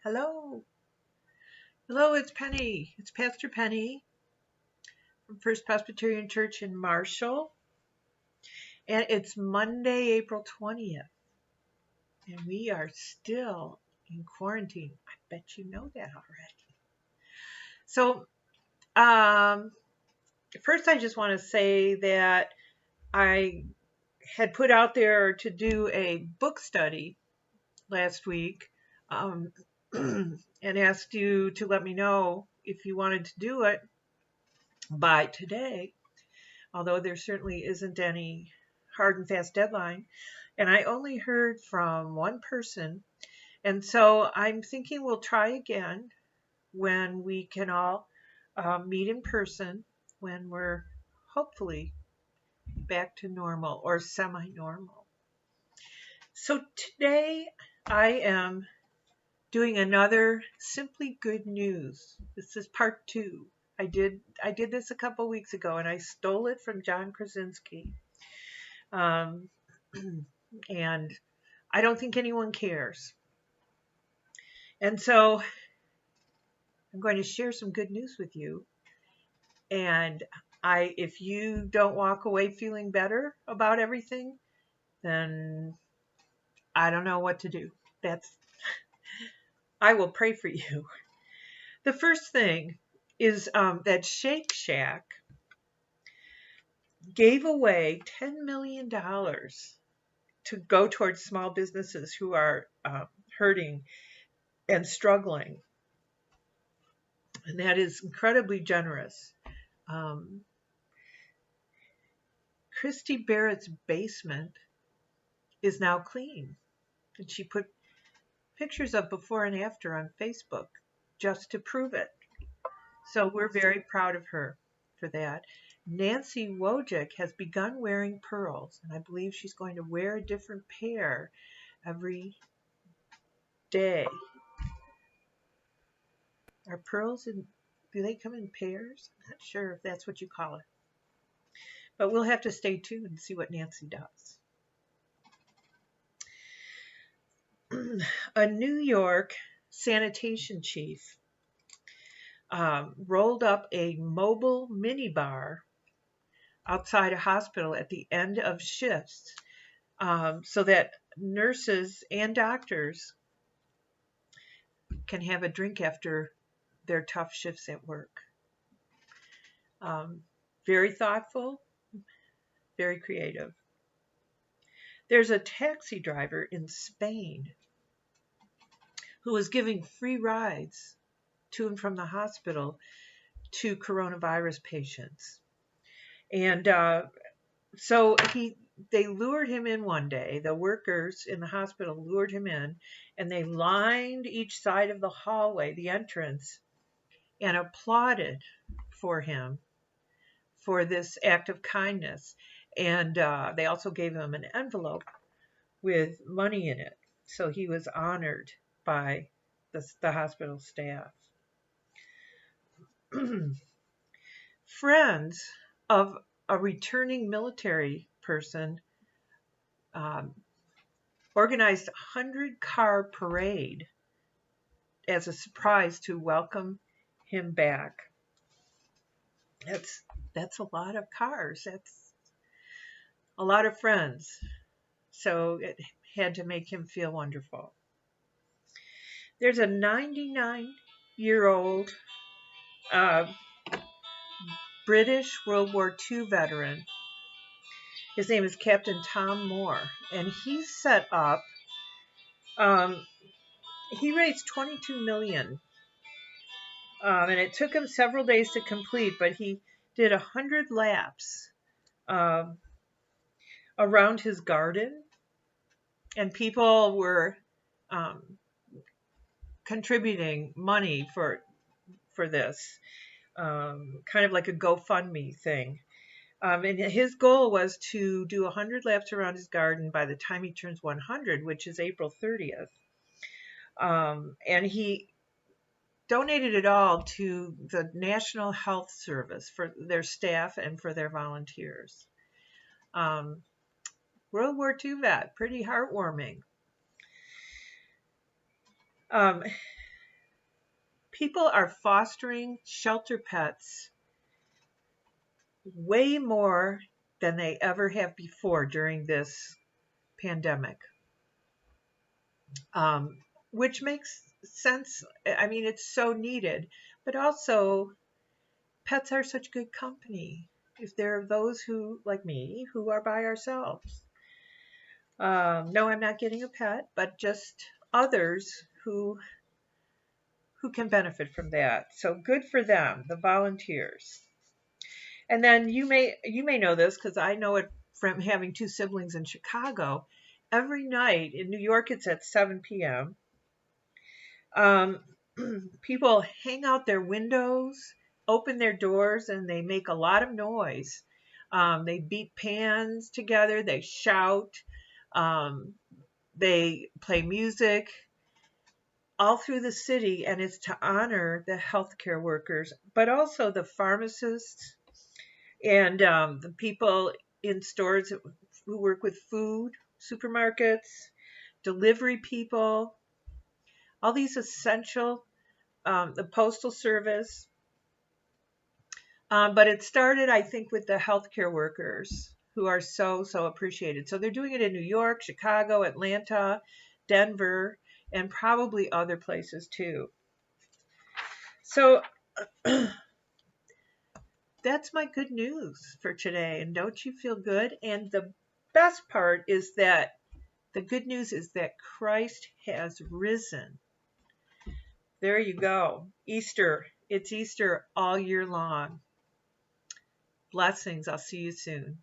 Hello. Hello, it's Penny. It's Pastor Penny from First Presbyterian Church in Marshall. And it's Monday, April 20th. And we are still in quarantine. I bet you know that already. So, first, I just want to say that I had put out there to do a book study last week and asked you to let me know if you wanted to do it by today, although there certainly isn't any hard and fast deadline. And I only heard from one person. And so I'm thinking we'll try again when we can all meet in person, when we're hopefully back to normal or semi normal. So today I am doing another Simply Good News. This is part 2. I did this a couple weeks ago, and I stole it from John Krasinski. Um, and I don't think anyone cares. And so I'm going to share some good news with you. And if you don't walk away feeling better about everything, then I don't know what to do. I will pray for you. The first thing is that Shake Shack gave away $10 million to go towards small businesses who are hurting and struggling. And that is incredibly generous. Christy Barrett's basement is now clean. And she put pictures of before and after on Facebook just to prove it. So we're very proud of her for that. Nancy Wojcik has begun wearing pearls, and I believe she's going to wear a different pair every day. Are pearls do they come in pairs? I'm not sure if that's what you call it. But we'll have to stay tuned and see what Nancy does. A New York sanitation chief rolled up a mobile minibar outside a hospital at the end of shifts so that nurses and doctors can have a drink after their tough shifts at work. Very thoughtful, very creative. There's a taxi driver in Spain who was giving free rides to and from the hospital to coronavirus patients. And so they lured him in one day. The workers in the hospital lured him in, and they lined each side of the hallway, the entrance, and applauded for him for this act of kindness. And they also gave him an envelope with money in it. So he was honored by the hospital staff. Friends of a returning military person organized a 100-car parade as a surprise to welcome him back. That's a lot of cars. That's a lot of friends. So it had to make him feel wonderful. There's a 99-year-old British World War II veteran. His name is Captain Tom Moore, and he set up. He raised $22 million, and it took him several days to complete. But he did 100 laps around his garden, and people were contributing money for this, kind of like a GoFundMe thing. And his goal was to do 100 laps around his garden by the time he turns 100, which is April 30th. And he donated it all to the National Health Service for their staff and for their volunteers. World War II vet, pretty heartwarming. people are fostering shelter pets way more than they ever have before during this pandemic, um, which makes sense. I mean, it's so needed, but also pets are such good company if there are those who, like me, who are by ourselves. No, I'm not getting a pet, but just others who can benefit from that. So good for them, the volunteers. And then you may know this because I know it from having two siblings in Chicago. Every night in New York, it's at 7 p.m. Um, people hang out their windows, open their doors, and they make a lot of noise. They beat pans together, they shout, um, they play music all through the city, and it's to honor the healthcare workers, but also the pharmacists and the people in stores who work with food, supermarkets, delivery people, all these essential, the postal service. But it started, I think, with the healthcare workers who are so, so appreciated. So they're doing it in New York, Chicago, Atlanta, Denver, and probably other places too. So that's my good news for today. And don't you feel good? And the best part is that the good news is that Christ has risen. There you go. Easter. It's Easter all year long. Blessings. I'll see you soon.